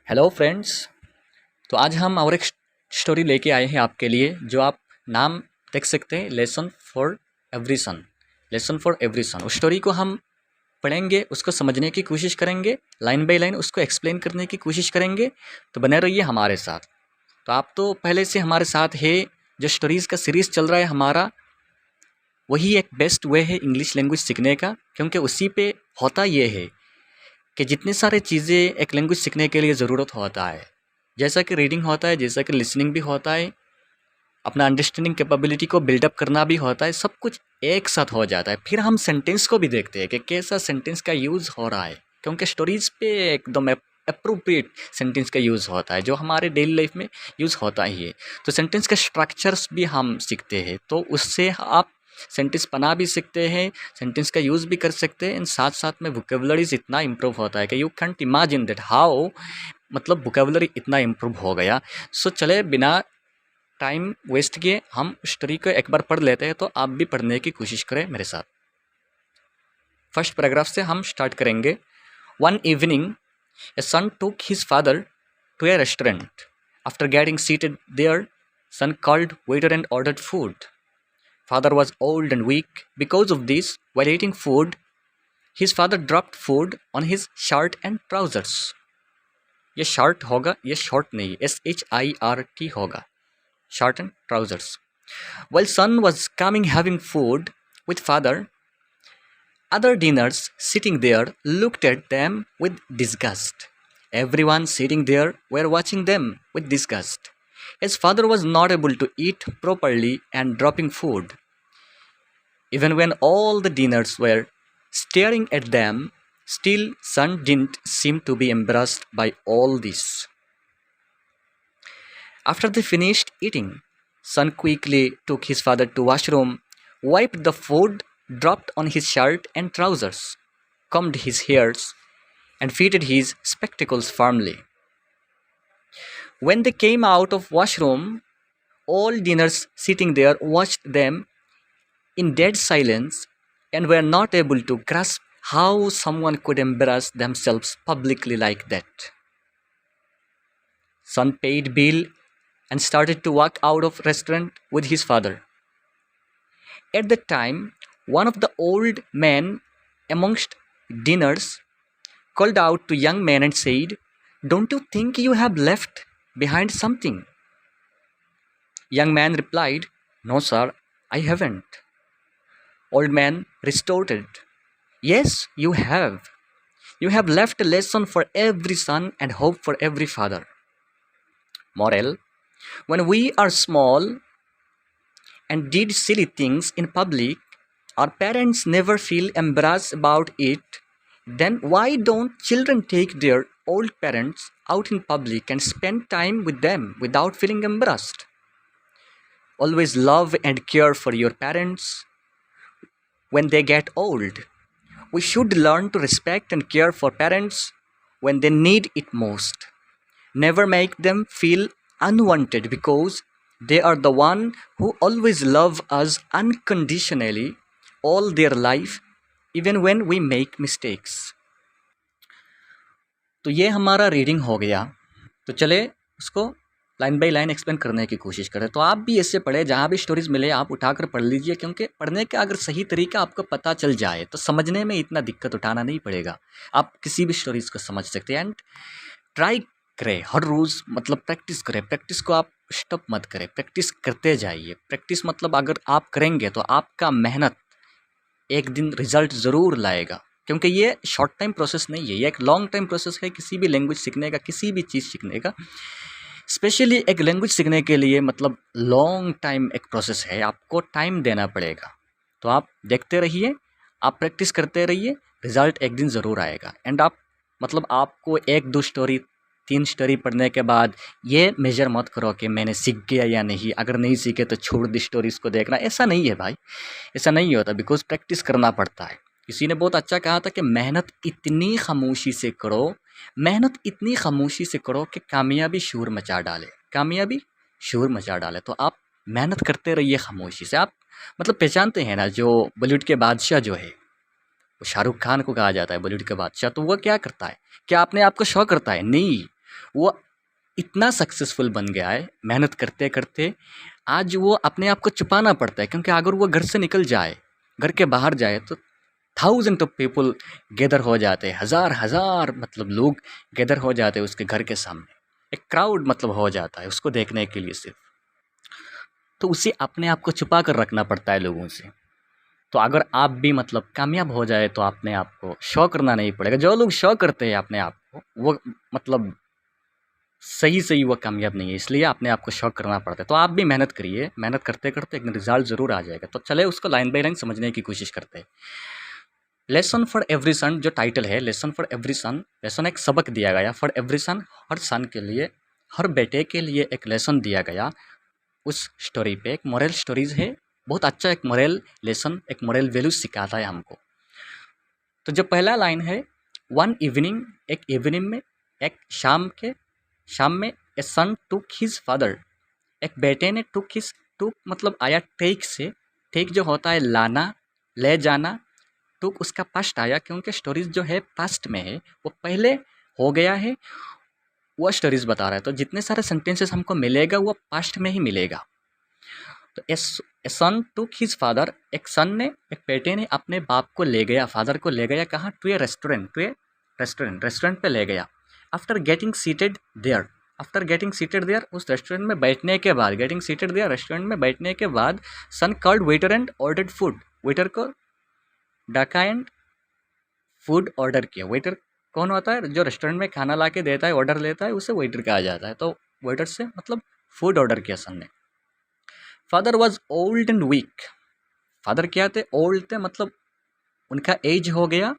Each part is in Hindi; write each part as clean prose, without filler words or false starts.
Hello friends. तो आज हम और एक स्टोरी लेके आए हैं आपके लिए, जो आप नाम देख सकते हैं, lesson for every son. Lesson for every son. उस स्टोरी को हम पढ़ेंगे, उसको समझने की कोशिश करेंगे, लाइन बाय लाइन उसको एक्सप्लेन करने की कोशिश करेंगे। तो बने रहिए हमारे साथ। तो आप तो पहले से हमारे साथ है, जो स्टोरीज़ का सीरीज़ चल रहा है हमारा, वही एक बेस्ट वे है इंग्लिश लैंग्वेज सीखने का। क्योंकि उसी पे होता ये है कि जितनी सारी चीज़ें एक लैंग्वेज सीखने के लिए ज़रूरत होता है, जैसा कि रीडिंग होता है, जैसा कि लिसनिंग भी होता है, अपना अंडरस्टैंडिंग कैपेबिलिटी को बिल्डअप करना भी होता है, सब कुछ एक साथ हो जाता है। फिर हम सेंटेंस को भी देखते हैं कि कैसा सेंटेंस का यूज़ हो रहा है, क्योंकि स्टोरीज़ पे एकदम अप्रोप्रिएट सेंटेंस का यूज़ होता है, जो हमारे डेली लाइफ में यूज़ होता ही है। तो सेंटेंस के स्ट्रक्चर्स भी हम सीखते हैं, तो उससे आप सेंटेंस बना भी सकते हैं, सेंटेंस का यूज़ भी कर सकते हैं। इन साथ साथ में वोकेबुलरीज इतना इम्प्रूव होता है कि you can't imagine that how, मतलब वोकेबुलरी इतना इम्प्रूव हो गया। सो चले बिना टाइम वेस्ट किए हम स्टोरी को एक बार पढ़ लेते हैं। तो आप भी पढ़ने की कोशिश करें मेरे साथ। फर्स्ट पैराग्राफ से हम स्टार्ट करेंगे। One evening a son took his father to a restaurant. After getting seated there, son called waiter and ordered food. Father was old and weak. Because of this, while eating food, his father dropped food on his shirt and trousers. ये शर्ट होगा, ये शॉर्ट नहीं, SHIRT होगा, shirt and trousers. While son was coming having food with father, other dinners sitting there looked at them with disgust. Everyone sitting there were watching them with disgust. His father was not able to eat properly and dropping food. Even when all the dinners were staring at them, still son didn't seem to be embarrassed by all this. After they finished eating, son quickly took his father to washroom, wiped the food dropped on his shirt and trousers, combed his hairs, and fitted his spectacles firmly. When they came out of washroom, all dinners sitting there watched them in dead silence and were not able to grasp how someone could embarrass themselves publicly like that. Son paid bill and started to walk out of restaurant with his father. At that time, one of the old men amongst dinners called out to young man and said, "Don't you think you have left behind something?" Young man replied, "No, sir, I haven't." Old man retorted, "Yes, you have. You have left a lesson for every son and hope for every father." Moral: when we are small and did silly things in public, our parents never feel embarrassed about it. Then why don't children take their old parents out in public and spend time with them without feeling embarrassed? Always love and care for your parents when they get old. We should learn to respect and care for parents when they need it most. Never make them feel unwanted because they are the one who always love us unconditionally all their life, even when we make mistakes. तो ये हमारा रीडिंग हो गया। तो चले उसको लाइन बाय लाइन एक्सप्लेन करने की कोशिश करें। तो आप भी ऐसे पढ़े, जहाँ भी स्टोरीज़ मिले आप उठाकर पढ़ लीजिए, क्योंकि पढ़ने का अगर सही तरीका आपको पता चल जाए तो समझने में इतना दिक्कत उठाना नहीं पड़ेगा। आप किसी भी स्टोरीज़ को समझ सकते हैं। एंड ट्राई करें हर रोज़, मतलब प्रैक्टिस करें। प्रैक्टिस को आप स्टॉप मत करें, प्रैक्टिस करते जाइए। प्रैक्टिस मतलब अगर आप करेंगे तो आपका मेहनत एक दिन रिजल्ट ज़रूर लाएगा, क्योंकि ये शॉर्ट टाइम प्रोसेस नहीं है, ये एक लॉन्ग टाइम प्रोसेस है किसी भी लैंग्वेज सीखने का, किसी भी चीज़ सीखने का। स्पेशली एक लैंग्वेज सीखने के लिए मतलब लॉन्ग टाइम एक प्रोसेस है, आपको टाइम देना पड़ेगा। तो आप देखते रहिए, आप प्रैक्टिस करते रहिए, रिज़ल्ट एक दिन ज़रूर आएगा। एंड आप मतलब आपको एक दो स्टोरी, तीन स्टोरी पढ़ने के बाद ये मेजर मत करो कि मैंने सीख गया या नहीं। अगर नहीं सीखे तो छोड़ दी स्टोरीज़ को देखना, ऐसा नहीं है भाई, ऐसा नहीं होता। बिकॉज प्रैक्टिस करना पड़ता है। किसी ने बहुत अच्छा कहा था कि मेहनत इतनी खामोशी से करो, मेहनत इतनी खामोशी से करो कि कामयाबी शोर मचा डाले, कामयाबी शोर मचा डाले। तो आप मेहनत करते रहिए खामोशी से। आप मतलब पहचानते हैं ना, जो बॉलीवुड के बादशाह जो है, वो शाहरुख खान को कहा जाता है बॉलीवुड के बादशाह। तो वो क्या करता है, क्या अपने आप को शो करता है? नहीं, वो इतना सक्सेसफुल बन गया है मेहनत करते करते। आज वो अपने आप को छुपाना पड़ता है, क्योंकि अगर वो घर से निकल जाए, घर के बाहर जाए, तो थाउजेंड ऑफ पीपल गैदर हो जाते हैं, हज़ार हज़ार मतलब लोग गैदर हो जाते हैं उसके घर के सामने। एक क्राउड मतलब हो जाता है उसको देखने के लिए सिर्फ। तो उसे अपने आप को छुपा कर रखना पड़ता है लोगों से। तो अगर आप भी मतलब कामयाब हो जाए तो अपने आप को शो करना नहीं पड़ेगा। जो लोग शो करते हैं अपने आप को, वो मतलब सही वो कामयाब नहीं है, इसलिए अपने आप को शो करना पड़ता है। तो आप भी मेहनत करिए, मेहनत करते करते एक रिजल्ट ज़रूर आ जाएगा। तो चले उसको लाइन बाय लाइन समझने की कोशिश करते हैं। लेसन फॉर एवरी सन जो टाइटल है, lesson for every son, lesson एक सबक दिया गया। फॉर एवरी सन, हर सन के लिए, हर बेटे के लिए एक लेसन दिया गया। उस स्टोरी पे एक मोरल स्टोरीज है, बहुत अच्छा एक मोरल लेसन, एक मोरल वैल्यूज सिखाता है हमको। तो जो पहला लाइन है, वन इवनिंग, एक इवनिंग में, एक शाम में, ए सन टुक हिज फादर, एक बेटे ने टुक मतलब आया टेक से। टेक जो होता है लाना, ले जाना। टुक उसका पास्ट आया, क्योंकि स्टोरीज जो है पास्ट में है, वो पहले हो गया है, वो स्टोरीज बता रहा है। तो जितने सारे सेंटेंसेस हमको मिलेगा वो पास्ट में ही मिलेगा। तो ए सन टुक हिज फादर, एक सन ने, एक बेटे ने अपने बाप को ले गया, फादर को ले गया कहाँ? टू ए रेस्टोरेंट पे ले गया। After getting seated there, after getting seated there, उस रेस्टोरेंट में बैठने के बाद, गेटिंग सीटेड देयर रेस्टोरेंट में बैठने के बाद, son called waiter and ordered food, waiter को डाका एंड फूड ऑर्डर किया। वेटर कौन होता है? जो रेस्टोरेंट में खाना ला के देता है, ऑर्डर लेता है, उसे वेटर कहा जाता है। तो वेटर से मतलब फूड ऑर्डर किया सन ने। Father was old and weak, father क्या थे? ओल्ड थे, मतलब उनका एज हो गया,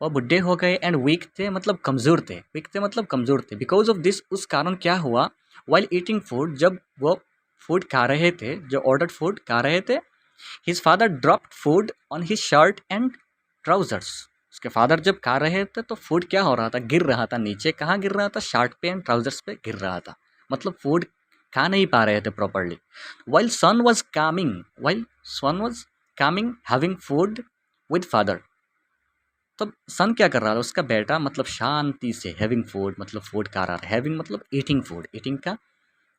वो बुढ़े हो गए। एंड वीक थे मतलब कमज़ोर थे, वीक थे मतलब कमज़ोर थे। बिकॉज ऑफ दिस, उस कारण क्या हुआ? वाइल ईटिंग फूड, जब वो फूड खा रहे थे, जो ऑर्डर फूड खा रहे थे, his father dropped food on his shirt and trousers. उसके फादर जब खा रहे थे तो फूड क्या हो रहा था? गिर रहा था नीचे। कहाँ गिर रहा था? शर्ट पे एंड ट्राउजर्स पे गिर रहा था, मतलब फूड खा नहीं पा रहे थे properly. While son was coming having food with father, तब सन क्या कर रहा था? उसका बेटा मतलब शांति से, हैविंग फूड मतलब फूड खा रहा था, हैविंग मतलब ईटिंग फूड, ईटिंग का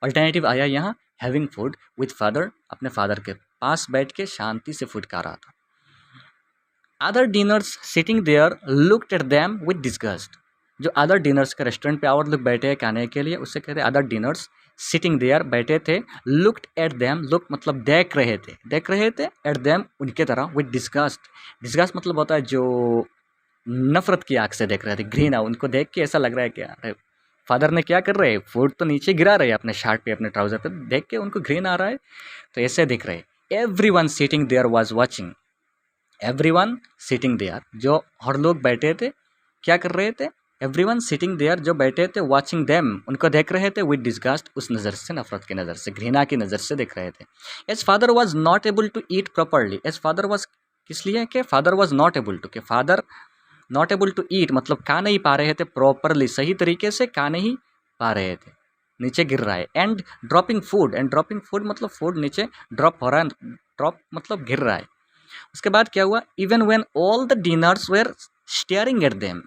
अल्टरनेटिव आया यहाँ हैविंग फूड विद फादर, अपने फादर के पास बैठ के शांति से फूड खा रहा था। Other diners sitting there looked at them with disgust, जो अदर डिनर्स के रेस्टोरेंट पे और लोग बैठे हैं खाने के लिए, उससे कहते हैं अदर डिनर्स। सिटिंग देयर बैठे थे, लुक्ड एट देम, लुक मतलब देख रहे थे, एट देम उनके तरह, विद डिस्गस्ट, डिस्गस्ट मतलब होता है जो नफरत की आंख से देख रहे थे, घृणा। उनको देख के ऐसा लग रहा है कि अरे फादर ने क्या कर रहे हैं, फूड तो नीचे गिरा रहे हैं अपने शर्ट पे, अपने ट्राउजर पे, देख के उनको घृणा आ रहा है, तो ऐसे दिख रहे। Everyone sitting there was watching, everyone sitting there, जो हर लोग बैठे थे क्या कर रहे थे? एवरीवन सिटिंग देयर, जो बैठे थे, वाचिंग देम उनको देख रहे थे, विद डिस्गस्ट उस नज़र से, नफरत की नज़र से, घृणा की नज़र से देख रहे थे। As father was not able to eat properly, as father was किस लिए? कि father was not able to, कि father not able to eat मतलब खा नहीं पा रहे थे प्रॉपरली, सही तरीके से खा नहीं पा रहे थे, नीचे गिर रहा है। And dropping food, and dropping food मतलब फूड नीचे ड्रॉप हो रहा है, ड्रॉप मतलब गिर रहा है। उसके बाद क्या हुआ? Even when all the diners were staring at them,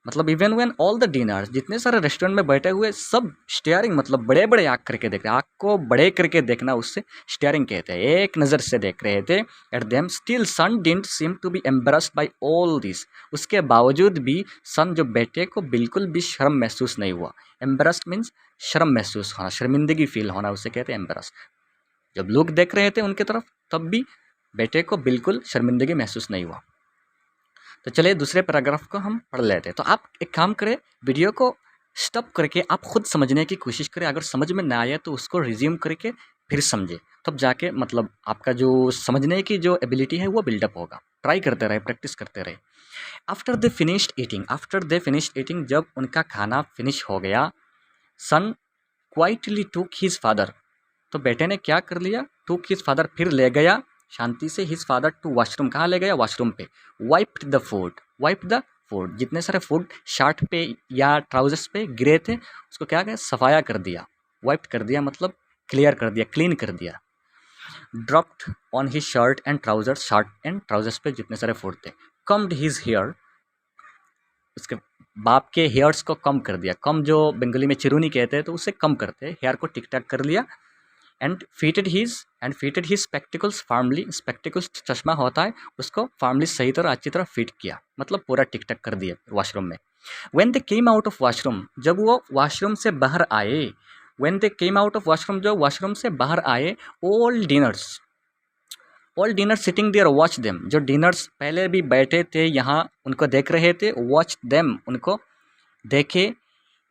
मतलब even when all the diners, जितने सारे रेस्टोरेंट में बैठे हुए सब स्टेयरिंग मतलब बड़े बड़े आँख करके देख रहे, आँख को बड़े करके देखना उससे स्टेयरिंग कहते हैं, एक नज़र से देख रहे थे। At them still son didn't seem to be embarrassed by all this, उसके बावजूद भी सन जो बेटे को बिल्कुल भी शर्म महसूस नहीं हुआ। एम्बेरस्ड मीन्स शर्म महसूस होना, शर्मिंदगी फील होना, उसे कहते हैं एम्बेरस्ड। जब लोग देख रहे थे उनके तरफ, तब भी बेटे को बिल्कुल शर्मिंदगी महसूस नहीं हुआ। तो चलिए दूसरे पैराग्राफ को हम पढ़ लेते हैं। तो आप एक काम करें, वीडियो को स्टॉप करके आप खुद समझने की कोशिश करें। अगर समझ में ना आए तो उसको रिज्यूम करके फिर समझे, तब जाके मतलब आपका जो समझने की जो एबिलिटी है वो बिल्डअप होगा। ट्राई करते रहे, प्रैक्टिस करते रहे। आफ्टर दे फिनिश्ड ईटिंग, जब उनका खाना फिनिश हो गया, सन क्वाइटली टूक हिज फादर, तो बेटे ने क्या कर लिया? टूक हिज फादर, फिर ले गया शांति से, हिज फादर टू वॉशरूम, कहाँ ले गया? वॉशरूम पे। वाइप्ड द फूड, जितने सारे फूड शर्ट पे या ट्राउजर्स पे गिरे थे उसको क्या कहें? सफाया कर दिया। वाइप्ड कर दिया मतलब क्लियर कर दिया, क्लीन कर दिया। Dropped on his shirt and trousers, shirt and trousers पे जितने सारे फूड थे। कम्ड हिज हेयर, उसके बाप के हेयर्स को कम कर दिया, कम जो बंगाली में चिरूनी कहते हैं तो उसे कम करते हैं, हेयर को टिक टाक कर लिया। And fitted his spectacles formally, spectacles चश्मा होता है उसको फार्मली सही तरह अच्छी तरह फिट किया, मतलब पूरा टिक टाक कर दिया वॉशरूम में। When they came out of washroom, जब वो वॉशरूम से बाहर आए, when they came out of washroom, जो वॉशरूम से बाहर आए, all diner sitting there watch them, जो डिनर्स पहले भी बैठे थे यहाँ उनको देख रहे थे, वॉच देम उनको देखे,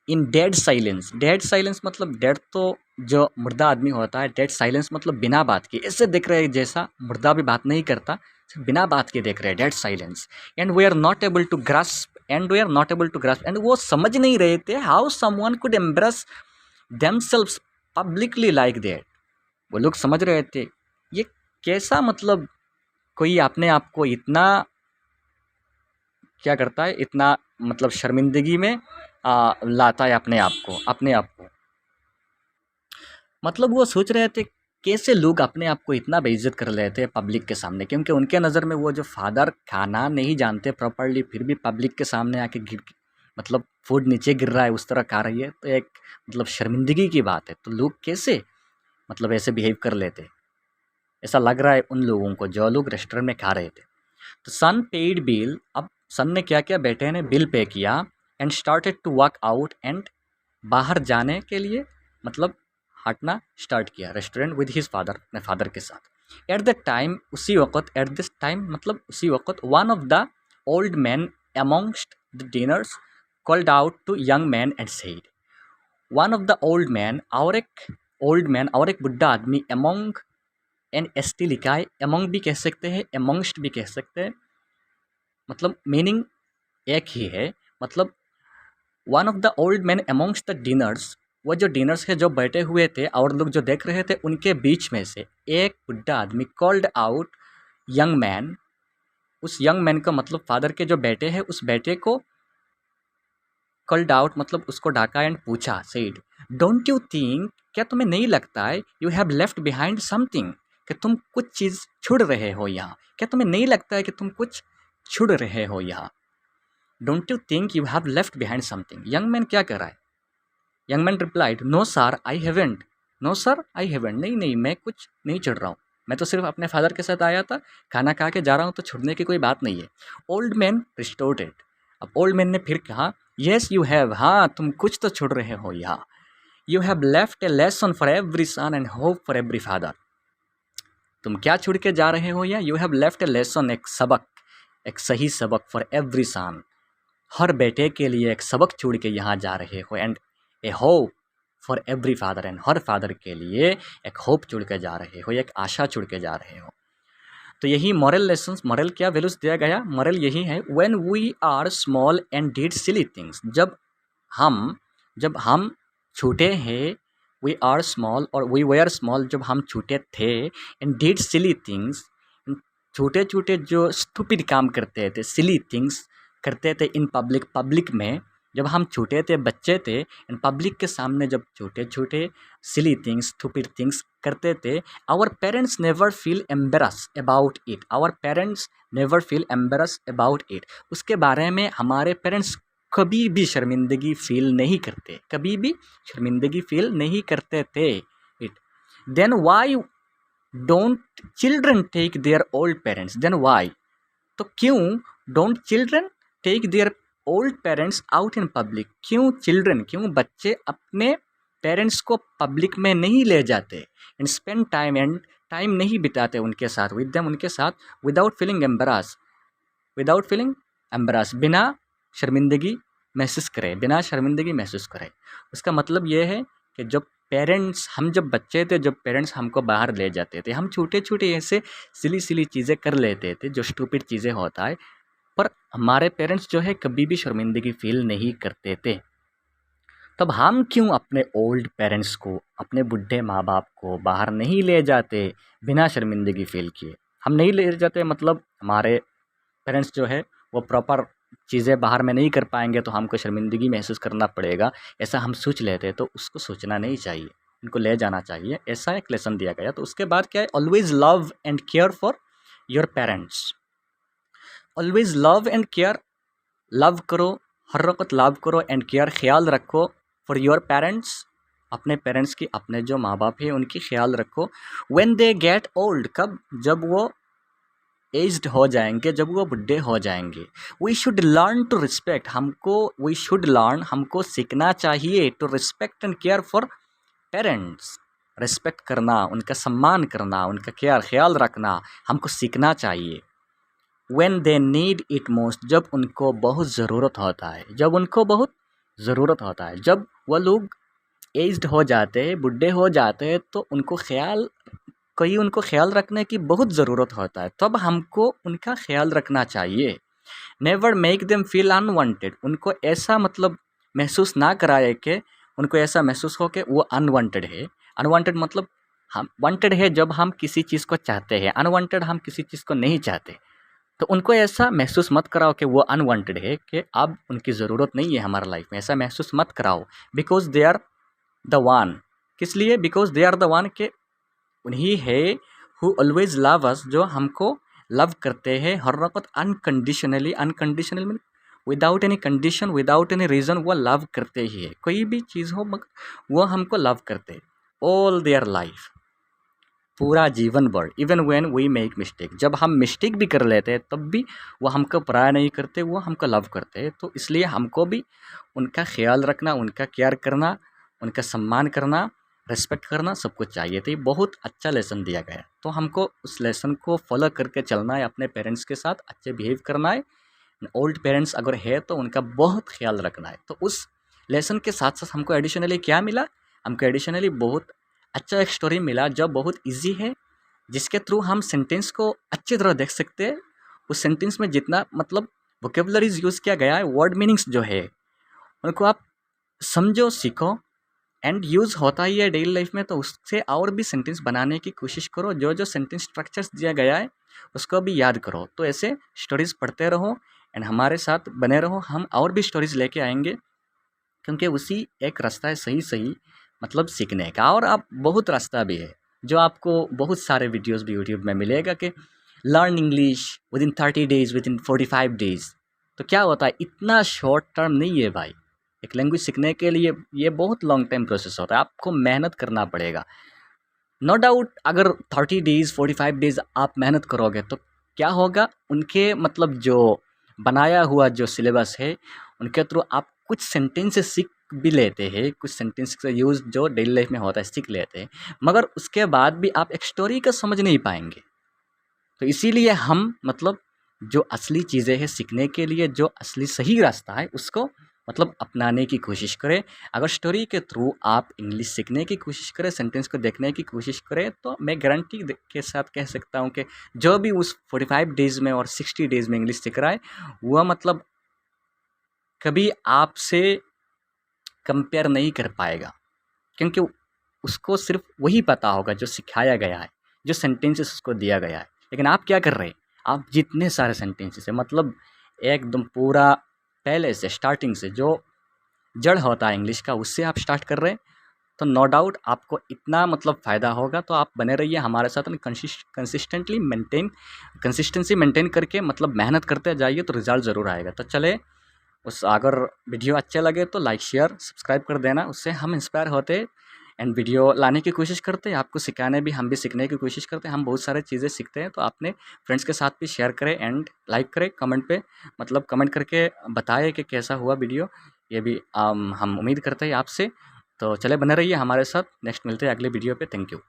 इन डेड साइलेंस मतलब डेड तो जो मुर्दा आदमी होता है, डेड साइलेंस मतलब बिना बात के, ऐसे देख रहे हैं जैसा मुर्दा भी बात नहीं करता, सिर्फ बिना बात के देख रहे हैं, dead silence. And we are not able to grasp and वो समझ नहीं रहे थे how someone could embrace themselves publicly like that. वो लोग समझ रहे थे ये कैसा, मतलब कोई अपने आप को इतना क्या करता है, इतना मतलब शर्मिंदगी में लाता है अपने आप को। मतलब वो सोच रहे थे कैसे लोग अपने आप को इतना बेइज्जत कर लेते हैं पब्लिक के सामने, क्योंकि उनके नज़र में वो जो फादर खाना नहीं जानते प्रॉपरली, फिर भी पब्लिक के सामने आके मतलब फूड नीचे गिर रहा है उस तरह खा रही है, तो एक मतलब शर्मिंदगी की बात है। तो लोग कैसे मतलब ऐसे बिहेव कर लेते, ऐसा लग रहा है उन लोगों को जो लोग रेस्टोरेंट में खा रहे थे। तो सन पेड बिल, अब सन ने क्या किया, बेटे ने बिल पे किया, and started to walk out, and बाहर जाने के लिए मतलब हटना स्टार्ट किया रेस्टोरेंट विद हिज फादर, अपने फादर के साथ। At the time, at this time मतलब उसी वक्त, one of the old man amongst the diners called out to young man and said, one of the old man, और एक बुढ़ा आदमी, अमोंग एन एस टी लिखा है, अमोंग भी कह सकते हैं, अमोंगस्ट भी कह सकते हैं, मतलब मीनिंग एक ही है। मतलब one of the old man amongst the dinners, वो जो डिनर्स है जो बैठे हुए थे और लोग जो देख रहे थे उनके बीच में से एक बुढ़ा आदमी कॉल्ड आउट यंग मैन, उस यंग मैन का मतलब फादर के जो बेटे हैं उस बेटे को कॉल्ड आउट मतलब उसको डाका एंड पूछा, सेड, डोंट यू थिंक, क्या तुम्हें नहीं लगता है, you have left behind something, कि तुम कुछ चीज़ छोड़ रहे हो यहाँ, क्या तुम्हें नहीं लगता है कि तुम कुछ छोड़ रहे हो यहाँ। Don't you think you have left behind something, young man क्या कर रहा है। Young man replied, no sir I haven't, no sir I haven't, नहीं मैं कुछ नहीं चढ़ रहा हूँ, मैं तो सिर्फ अपने फादर के साथ आया था, खाना खा के जा रहा हूँ, तो छुड़ने की कोई बात नहीं है। ओल्ड मैन रिस्टोर्टेड, अब ओल्ड मैन ने फिर कहा, येस यू हैव, हाँ तुम कुछ तो छोड़ रहे हो यहाँ, you have left a lesson for every son and hope for every father, तुम क्या छोड़ के जा रहे हो यहाँ, you have left a lesson, एक सबक, एक सही सबक, फॉर एवरी सन, हर बेटे के लिए एक सबक छोड़ के यहाँ जा रहे हो, and a hope for every father, and her father के लिए एक होप छोड़ के जा रहे हो, एक आशा छोड़ के जा रहे हो। तो यही मॉरल लेसन्स, मॉरल क्या वैल्यूज दिया गया, मॉरल यही है, when we are small and did silly things, जब हम छोटे हैं, वी आर स्मॉल और वी वेयर स्मॉल, जब हम छोटे थे, एंड डिड सिली थिंग्स, छोटे छोटे जो स्टूपिड काम करते थे, सिली थिंग्स करते थे इन पब्लिक में, जब हम छोटे थे, बच्चे थे, एंड पब्लिक के सामने जब छोटे छोटे सिली थिंग्स, स्टूपिड थिंग्स करते थे, our parents never feel embarrass about it, our parents never feel embarrass about it, उसके बारे में हमारे पेरेंट्स कभी भी शर्मिंदगी फील नहीं करते, कभी भी शर्मिंदगी फील नहीं करते थे it. Then why don't children take their old parents, then why, तो क्यों don't children take their old parents out in public, क्यों बच्चे अपने पेरेंट्स को पब्लिक में नहीं ले जाते, एंड स्पेंड टाइम नहीं बिताते उनके साथ, विद देम उनके साथ, विदाउट फीलिंग एम्बरास, बिना शर्मिंदगी महसूस करें। उसका मतलब ये है कि हम जब बच्चे थे, जब पेरेंट्स हमको बाहर ले जाते थे, हम छोटे छोटे ऐसे सिली चीज़ें कर लेते थे जो स्टूपिड चीज़ें होता है, पर हमारे पेरेंट्स जो है कभी भी शर्मिंदगी फील नहीं करते थे। तब हम क्यों अपने ओल्ड पेरेंट्स को, अपने बुढ़े माँ बाप को बाहर नहीं ले जाते बिना शर्मिंदगी फील किए। हम नहीं ले जाते मतलब हमारे पेरेंट्स जो है वो प्रॉपर चीज़ें बाहर में नहीं कर पाएंगे तो हमको शर्मिंदगी महसूस करना पड़ेगा, ऐसा हम सोच लेते, तो उसको सोचना नहीं चाहिए, उनको ले जाना चाहिए, ऐसा एक लेसन दिया गया। तो उसके बाद क्या है, always love and care for your parents, always love and care, love करो, हर वक्त लव करो एंड केयर, ख्याल रखो फॉर योर पेरेंट्स, अपने पेरेंट्स की, अपने जो माँ बाप हैं उनकी ख्याल रखो। व्हेन दे गेट ओल्ड, कब, जब वो एज्ड हो जाएंगे, जब वो बुढ़े हो जाएंगे। We should learn to respect, we should learn, हमको सीखना चाहिए to respect and care for parents, respect करना, उनका सम्मान करना, उनका ख्याल रखना हमको सीखना चाहिए। When they need it most, जब उनको बहुत ज़रूरत होता है, जब उनको बहुत ज़रूरत होता है, जब वह लोग एज्ड हो जाते हैं, बुढ़े हो जाते हैं, तो उनको ख्याल रखने की बहुत ज़रूरत होता है, तब हमको उनका ख्याल रखना चाहिए। Never make them feel unwanted, उनको ऐसा मतलब महसूस ना कराए कि उनको ऐसा महसूस हो कि वो अनवांटेड है। अनवांटेड मतलब हम वांटेड है जब हम किसी चीज़ को चाहते हैं, अनवांटेड हम किसी चीज़ को नहीं चाहते। तो उनको ऐसा महसूस मत कराओ कि वो अनवांटेड है, कि अब उनकी ज़रूरत नहीं है हमारा लाइफ में, ऐसा महसूस मत कराओ। Because they are the one, किस लिए? Because they are the one, के उन्हीं है हु ऑलवेज लव अस, जो हमको लव करते हैं हर वक्त unconditionally. Unconditional mean without any condition, without any reason, वो लव करते ही है, कोई भी चीज़ हो मगर वो हमको लव करते हैं ऑल देयर लाइफ, पूरा जीवन भर। Even when we make mistake, जब हम मिस्टेक भी कर लेते हैं तब भी वो हमको पराया नहीं करते, वो हमको लव करते हैं। तो इसलिए हमको भी उनका ख्याल रखना, उनका केयर करना, उनका सम्मान करना, रिस्पेक्ट करना सब कुछ चाहिए। तो ये बहुत अच्छा लेसन दिया गया है, तो हमको उस लेसन को फॉलो करके चलना है, अपने पेरेंट्स के साथ अच्छे बिहेव करना है। ओल्ड पेरेंट्स अगर है तो उनका बहुत ख्याल रखना है। तो उस लेसन के साथ साथ हमको एडिशनली क्या मिला? हमको एडिशनली बहुत अच्छा एक स्टोरी मिला जो बहुत इजी है, जिसके थ्रू हम सेंटेंस को अच्छी तरह देख सकते हैं। उस सेंटेंस में जितना मतलब वोकेबलरीज यूज़ किया गया है, वर्ड मीनिंग्स जो है उनको आप समझो, सीखो एंड यूज़ होता ही है डेली लाइफ में, तो उससे और भी सेंटेंस बनाने की कोशिश करो। जो जो सेंटेंस स्ट्रक्चर्स दिया गया है उसको भी याद करो। तो ऐसे स्टोरीज़ पढ़ते रहो एंड हमारे साथ बने रहो, हम और भी स्टोरीज़ लेके आएंगे, क्योंकि उसी एक रास्ता है सही सही मतलब सीखने का। और आप बहुत रास्ता भी है, जो आपको बहुत सारे वीडियोस भी यूट्यूब में मिलेगा कि learn English with in 30 days, with in 45 days. तो क्या होता है, इतना शॉर्ट टर्म नहीं है भाई। एक लैंग्वेज सीखने के लिए ये बहुत लॉन्ग टाइम प्रोसेस होता है, आपको मेहनत करना पड़ेगा। नो डाउट अगर 30 डेज़ 45 डेज़ आप मेहनत करोगे तो क्या होगा, उनके मतलब जो बनाया हुआ जो सिलेबस है उनके थ्रू आप कुछ सेंटेंसेस सीख भी लेते हैं, कुछ सेंटेंस का यूज़ जो डेली लाइफ में होता है सीख लेते हैं, मगर उसके बाद भी आप एक स्टोरी का समझ नहीं पाएंगे। तो इसीलिए हम मतलब जो असली चीज़ें हैं सीखने के लिए, जो असली सही रास्ता है उसको मतलब अपनाने की कोशिश करें। अगर स्टोरी के थ्रू आप इंग्लिश सीखने की कोशिश करें, सेंटेंस को देखने की कोशिश करें, तो मैं गारंटी के साथ कह सकता हूँ कि जो भी उस 45 डेज़ में और 60 डेज़ में इंग्लिश सीख रहा है वह मतलब कभी आपसे कंपेयर नहीं कर पाएगा, क्योंकि उसको सिर्फ वही पता होगा जो सिखाया गया है, जो सेंटेंसेस उसको दिया गया है। लेकिन आप क्या कर रहे हैं, आप जितने सारे सेंटेंसेस है मतलब एकदम पूरा पहले से स्टार्टिंग से जो जड़ होता है इंग्लिश का उससे आप स्टार्ट कर रहे हैं, तो नो डाउट आपको इतना मतलब फ़ायदा होगा। तो आप बने रहिए हमारे साथ, कंसिस्टेंसी मेंटेन करके मतलब मेहनत करते जाइए तो रिज़ल्ट ज़रूर आएगा। तो चले, उस अगर वीडियो अच्छे लगे तो लाइक शेयर सब्सक्राइब कर देना, उससे हम इंस्पायर होते एंड वीडियो लाने की कोशिश करते हैं, आपको सिखाने भी हम भी सीखने की कोशिश करते हैं। हम बहुत सारे चीज़ें सीखते हैं, तो अपने फ्रेंड्स के साथ भी शेयर करें एंड लाइक करें, कमेंट पे मतलब कमेंट करके बताएं कि कैसा हुआ वीडियो। ये भी हम उम्मीद करते हैं आपसे। तो चले बने रहिए हमारे साथ, नेक्स्ट मिलते हैं अगले वीडियो पे। Thank you.